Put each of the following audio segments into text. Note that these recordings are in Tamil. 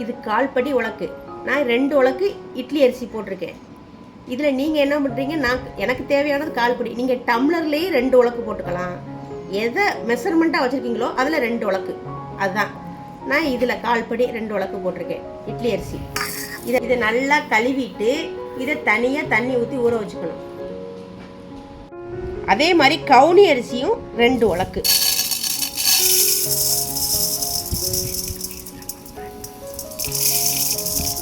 இது 1/4 படி உலக்கு. நான் 2 உலக்கு இட்லி அரிசி போட்டிருக்கேன். இதில் நீங்கள் என்ன பண்ணுறீங்க, எனக்கு தேவையானது 1/4 படி. நீங்கள் டம்ளர்லேயே 2 உலக்கு போட்டுக்கலாம். எதை மெஷர்மெண்ட்டாக வச்சுருக்கீங்களோ அதில் 2 உலக்கு. அதுதான் நான் இதில் 1/4 படி 2 உலக்கு போட்டிருக்கேன் இட்லி அரிசி. இதை நல்லா கழுவிட்டு இதை தனியாக தண்ணி ஊற்றி ஊற வச்சுக்கணும். அதே மாதிரி கவுனி அரிசியும் 2 உலக்கு.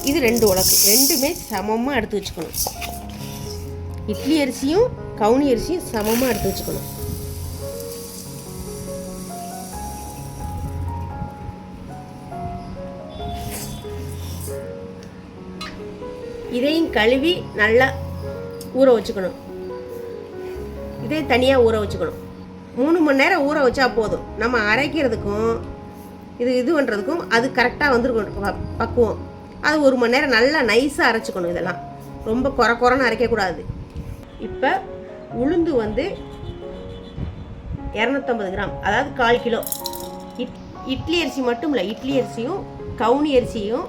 இது 2 உலக்கு. ரெண்டுமே சமமாக எடுத்து வச்சுக்கணும். இட்லி அரிசியும் கவுனி அரிசியும் சமமாக எடுத்து வச்சுக்கணும். இதையும் கழுவி நல்லா ஊற வச்சுக்கணும். இதே தனியாக ஊற வச்சுக்கணும். 3 மணி நேரம் ஊற வச்சா போதும். நம்ம அரைக்கிறதுக்கும் இது பண்ணுறதுக்கும் அது கரெக்டாக வந்துருக்கணும் பக்குவம். அது 1 மணி நேரம் நல்லா நைஸாக அரைச்சிக்கணும். இதெல்லாம் ரொம்ப குறைன்னு அரைக்கக்கூடாது. இப்போ உளுந்து 250 கிராம், அதாவது 1/4 கிலோ. இட்லி அரிசி மட்டும் இல்லை, இட்லி அரிசியும் கவுனி அரிசியும்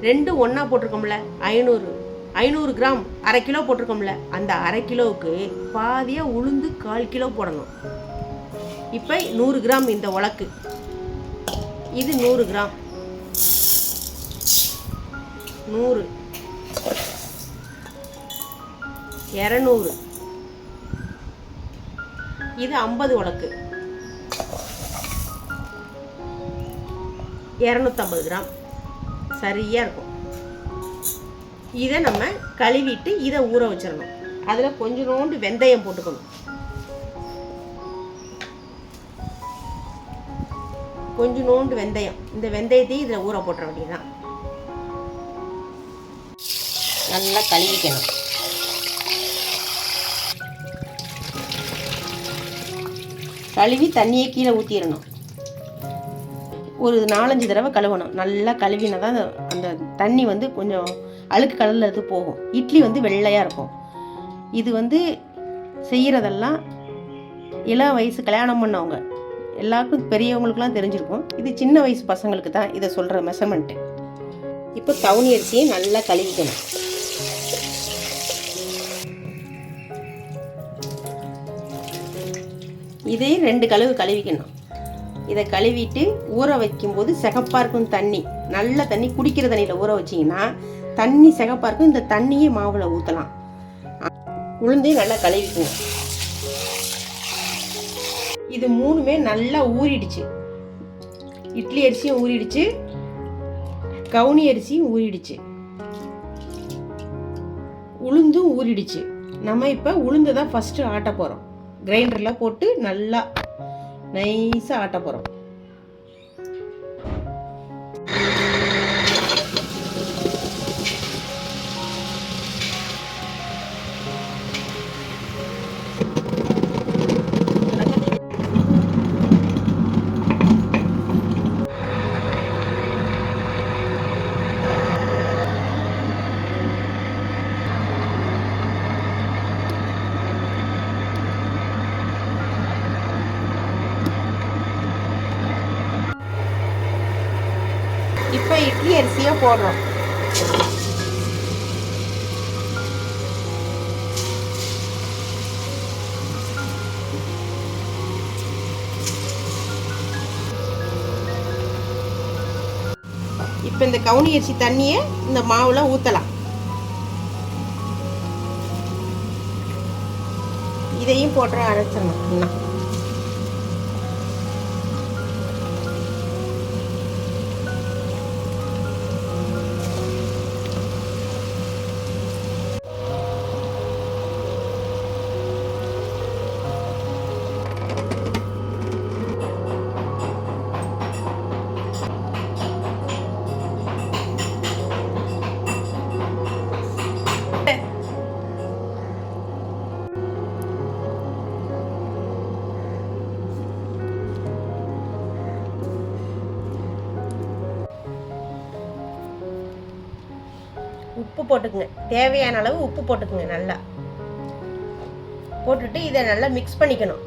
2 ஒன்றா போட்டிருக்கோம்ல, 500 கிராம், 1/2 கிலோ போட்டிருக்கோம்ல, அந்த 1/2 கிலோவுக்கு பாதியாக உளுந்து 1/4 கிலோ போடணும். இப்போ 100 கிராம் இந்த உலக்கு. இது 100 கிராம், 100, 200, இது 50 உலக்கு, 250 கிராம் சரியாக இருக்கும். இதை நம்ம கழுவிட்டு இதை ஊற வச்சிடணும். அதில் கொஞ்சோண்டு வெந்தயம் போட்டுக்கணும். கொஞ்சோண்டு வெந்தயம். இந்த வெந்தயத்தையும் இதில் ஊற போட்டுற வேண்டியதுதான். நல்லா கழுவிக்கணும். கழுவி தண்ணியை கீழே ஊற்றிடணும். ஒரு 4-5 தடவை கழுவணும். நல்லா கழுவினா தான் அந்த தண்ணி கொஞ்சம் அழுக்கு கலரில் இது போகும். இட்லி வெள்ளையாக இருக்கும். இது செய்கிறதெல்லாம் இளம் வயசு கல்யாணம் பண்ணவங்க எல்லாருக்கும், பெரியவங்களுக்குலாம் தெரிஞ்சிருக்கும். இது சின்ன வயசு பசங்களுக்கு தான் இதை சொல்கிற மெஷர்மெண்ட்டு. இப்போ கவுனி அரிசியை நல்லா கழுவிக்கணும். இதையும் 2 கழுவு கழுவிக்கணும். இதை கழுவிட்டு ஊற வைக்கும்போது சிகப்பாக இருக்கும் தண்ணி, நல்ல தண்ணி, குடிக்கிற தண்ணியில் ஊற வச்சிங்கன்னா தண்ணி சிகப்பாக இருக்கும். இந்த தண்ணியே மாவில் ஊற்றலாம். உளுந்தையும் நல்லா கழுவிக்குங்க. இது 3மே நல்லா ஊறிடுச்சு. இட்லி அரிசியும் ஊறிடுச்சு, கவுனி அரிசியும் ஊறிடுச்சு, உளுந்தும் ஊறிடுச்சு. நம்ம இப்போ உளுந்தை தான் ஃபஸ்ட்டு ஆட்ட போகிறோம். கிரைண்டரில் போட்டு நல்லா நைஸாக ஆட்ட போகிறோம். இப்போ இட்லி அரிசியை போடுறோம். இப்போ இந்த கவுனி அரிசி தண்ணியை இந்த மாவுல ஊற்றலாம். இதையும் போட்டு அரைச்சிடணும். உப்பு போட்டுக்குங்க. தேவையான அளவு உப்பு போட்டுக்குங்க. நல்லா போட்டுட்டு இதை நல்லா மிக்ஸ் பண்ணிக்கணும்.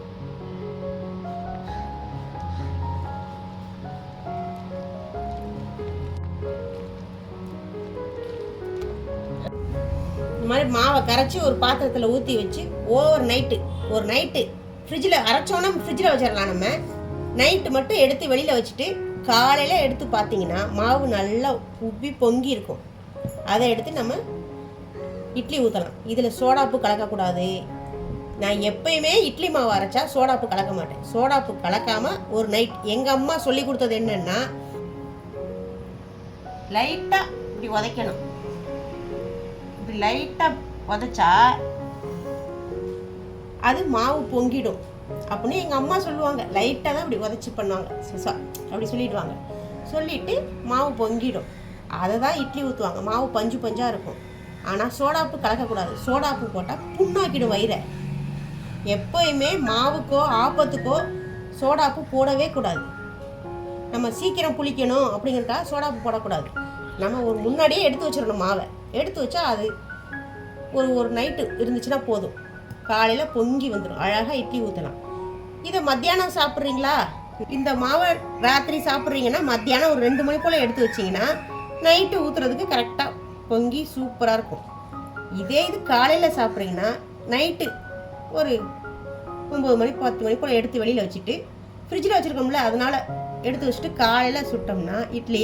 இந்த மாதிரி மாவை கரைச்சி ஒரு பாத்திரத்தில் ஊற்றி வச்சு ஒரு நைட்டு ஃப்ரிட்ஜில் அரைச்சோன்னா ஃப்ரிட்ஜில் வச்சிடலாம். நம்ம நைட்டு மட்டும் எடுத்து வெளியில் வச்சுட்டு காலையில் எடுத்து பார்த்தீங்கன்னா மாவு நல்லா உப்பி பொங்கி இருக்கும். அதை எடுத்து நம்ம இட்லி ஊற்றலாம். இதில் சோடாப்பு கலக்கக்கூடாது. நான் எப்பயுமே இட்லி மாவு அரைச்சா சோடாப்பு கலக்க மாட்டேன். சோடாப்பு கலக்காமல் ஒரு நைட் எங்கள் அம்மா சொல்லி கொடுத்தது என்னென்னா, லைட்டாக இப்படி உதைக்கணும். இப்படி லைட்டாக உதைச்சா அது மாவு பொங்கிடும் அப்படின்னு எங்கள் அம்மா சொல்லுவாங்க. லைட்டாக தான் இப்படி உதச்சி பண்ணுவாங்க, அப்படி சொல்லிடுவாங்க. சொல்லிவிட்டு மாவு பொங்கிடும். அதை தான் இட்லி ஊற்றுவாங்க. மாவு பஞ்சு பஞ்சாக இருக்கும். ஆனால் சோடாப்பு கலக்கக்கூடாது. சோடாப்பு போட்டால் புண்ணாக்கிடும் வயிறை. எப்போயுமே மாவுக்கோ ஆப்பத்துக்கோ சோடாப்பு போடவே கூடாது. நம்ம சீக்கிரம் புளிக்கணும் அப்படிங்கிறதுக்காக சோடாப்பு போடக்கூடாது. நம்ம ஒரு முன்னாடியே எடுத்து வச்சிடணும். மாவை எடுத்து வச்சா அது ஒரு நைட்டு இருந்துச்சுன்னா போதும், காலையில் பொங்கி வந்துடும். அழகாக இட்லி ஊற்றலாம். இதை மத்தியானம் சாப்பிட்றீங்களா, இந்த மாவை ராத்திரி சாப்பிட்றீங்கன்னா மத்தியானம் ஒரு 2 மணி போல் எடுத்து வச்சிங்கன்னா நைட்டு ஊற்றுறதுக்கு கரெக்டாக பொங்கி சூப்பராக இருக்கும். இதே இது காலையில் சாப்பிட்றீங்கன்னா நைட்டு ஒரு 9 மணி 10 மணி போல் எடுத்து வெளியில் வச்சுட்டு ஃப்ரிட்ஜில் வச்சுருக்கோம்ல, அதனால் எடுத்து வச்சுட்டு காலையில் சுட்டோம்னா இட்லி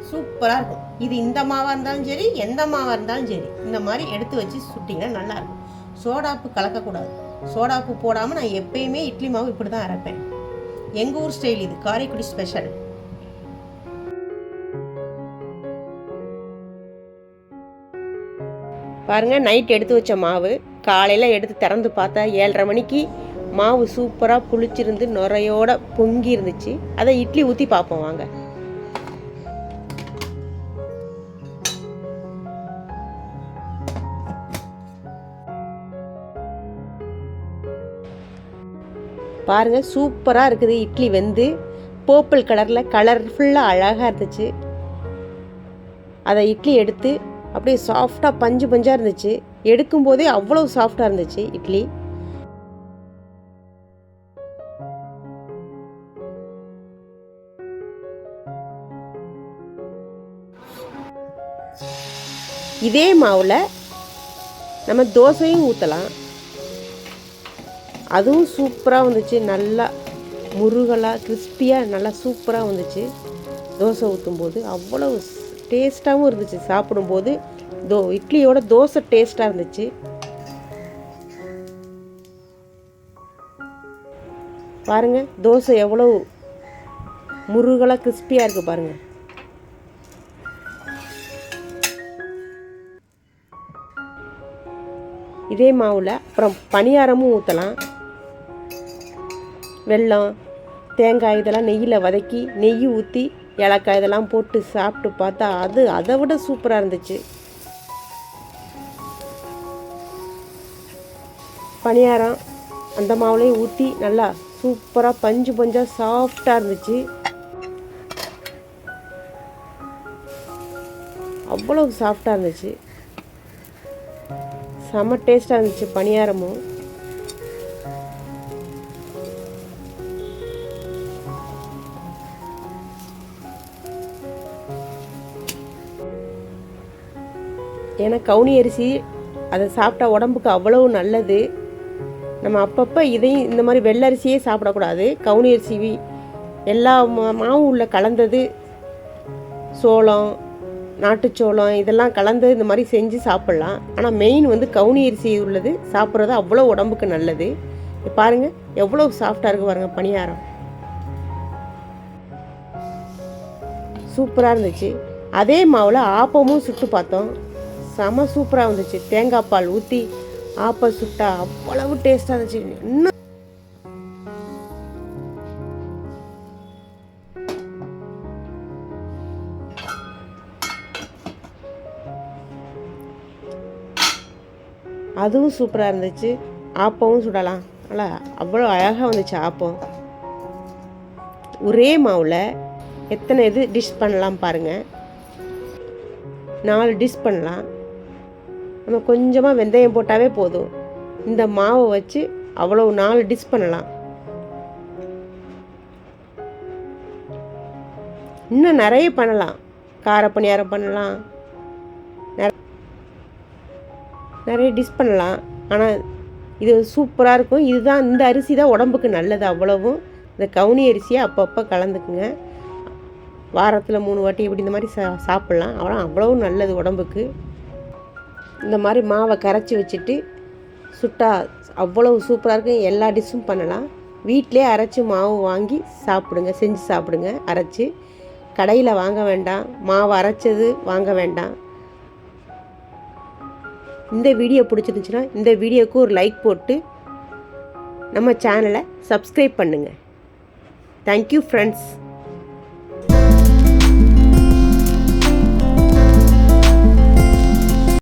சூப்பராக இருக்கும். இது இந்த மாவாக இருந்தாலும் சரி, எந்த மாவாக இருந்தாலும் சரி, இந்த மாதிரி எடுத்து வச்சு சுட்டிங்கன்னா நல்லாயிருக்கும். சோடாப்பு கலக்கக்கூடாது. சோடாப்பு போடாமல் நான் எப்பயுமே இட்லி மாவு இப்படி தான் அரைப்பேன். எங்கள் ஊர் ஸ்டைல் இது, காரைக்குடி ஸ்பெஷல். பாருங்கள், நைட் எடுத்து வச்ச மாவு காலையில் எடுத்து திறந்து பார்த்தா 7:30 மணிக்கு மாவு சூப்பராக புளிச்சிருந்து நுரையோட பொங்கி இருந்துச்சு. அதை இட்லி ஊற்றி பார்ப்போம் வாங்க. பாருங்கள், சூப்பராக இருக்குது. இட்லி வெந்து பர்பிள் கலரில் கலர்ஃபுல்லாக அழகாக இருந்துச்சு. அதை இட்லி எடுத்து அப்படியே சாஃப்டாக பஞ்சு பஞ்சாக இருந்துச்சு. எடுக்கும்போதே அவ்வளோ சாஃப்டாக இருந்துச்சு இட்லி. இதே மாவில் நம்ம தோசையும் ஊற்றலாம். அதுவும் சூப்பராக வந்துச்சு. நல்லா முருகலாக கிறிஸ்பியாக நல்லா சூப்பராக வந்துச்சு. தோசை ஊற்றும்போது அவ்வளோ டேஸ்ட்டாகவும் இருந்துச்சு. சாப்பிடும்போது இட்லியோட தோசை டேஸ்ட்டாக இருந்துச்சு. பாருங்கள், தோசை எவ்வளோ முருகலாக கிறிஸ்பியாக இருக்குது பாருங்கள். இதே மாவில் அப்புறம் பணியாரமும் ஊற்றலாம். வெல்லம், தேங்காய் இதெல்லாம் நெய்யில் வதக்கி நெய் ஊற்றி ஏலக்காய் இதெல்லாம் போட்டு சாப்பிட்டு பார்த்தா அது அதை விட சூப்பராக இருந்துச்சு. பணியாரம் அந்த மாவுலேயும் ஊற்றி நல்லா சூப்பராக பஞ்சு பஞ்சாக சாஃப்டாக இருந்துச்சு. அவ்வளோ சாஃப்டாக இருந்துச்சு. செம்ம டேஸ்ட்டாக இருந்துச்சு பணியாரமும். ஏன்னா கவுனி அரிசி அதை சாப்பிட்டா உடம்புக்கு அவ்வளோ நல்லது. நம்ம அப்பப்போ இதையும் இந்த மாதிரி வெள்ளை அரிசியே சாப்பிடக்கூடாது. கவுனி அரிசி எல்லா மாவும் உள்ள கலந்தது, சோளம், நாட்டுச்சோளம் இதெல்லாம் கலந்து இந்த மாதிரி செஞ்சு சாப்பிட்லாம். ஆனால் மெயின் வந்து கவுனி அரிசி உள்ளது சாப்பிட்றது அவ்வளோ உடம்புக்கு நல்லது. பாருங்கள் எவ்வளோ சாஃப்டாக இருக்குது பாருங்கள். பணியாரம் சூப்பராக இருந்துச்சு. அதே மாவில் ஆப்பமும் சுட்டு பார்த்தோம். செம சூப்பராக வந்துச்சு. தேங்காய் பால் ஊற்றி ஆப்பம் சுட்டா அவ்வளவு டேஸ்ட்டாக இருந்துச்சு. இன்னும் அதுவும் சூப்பராக இருந்துச்சு. ஆப்பமும் சுடலாம். நல்லா அவ்வளோ அழகாக வந்துச்சு ஆப்பம். ஒரே மாவில் எத்தனை டிஷ் பண்ணலாம் பாருங்கள். 4 டிஷ் பண்ணலாம். நம்ம கொஞ்சமாக வெந்தயம் போட்டாவே போதும். இந்த மாவை வச்சு அவ்வளோ 4 டிஷ் பண்ணலாம். இன்னும் நிறைய பண்ணலாம். கார பணியாரம் பண்ணலாம். நிறைய டிஷ் பண்ணலாம். ஆனால் இது சூப்பராக இருக்கும். இதுதான் இந்த அரிசி தான் உடம்புக்கு நல்லது. அவ்வளவும் இந்த கவுனி அரிசியை அப்பப்போ கலந்துக்குங்க. வாரத்தில் 3 வாட்டி இப்படி இந்த மாதிரி சாப்பிட்லாம். அவ்வளவும் நல்லது உடம்புக்கு. இந்த மாதிரி மாவை கரைச்சி வச்சுட்டு சுட்டா அவ்வளவு சூப்பராக இருக்கும். எல்லா டிஷ்ஷும் பண்ணலாம். வீட்டிலே அரைச்சி மாவு வாங்கி சாப்பிடுங்க, செஞ்சு சாப்பிடுங்க. அரைச்சி கடையில் வாங்க வேண்டாம், மாவு அரைச்சது வாங்க வேண்டாம். இந்த வீடியோ பிடிச்சிருந்துச்சுன்னா இந்த வீடியோவுக்கு ஒரு லைக் போட்டு நம்ம சேனலை சப்ஸ்கிரைப் பண்ணுங்கள். Thank you friends.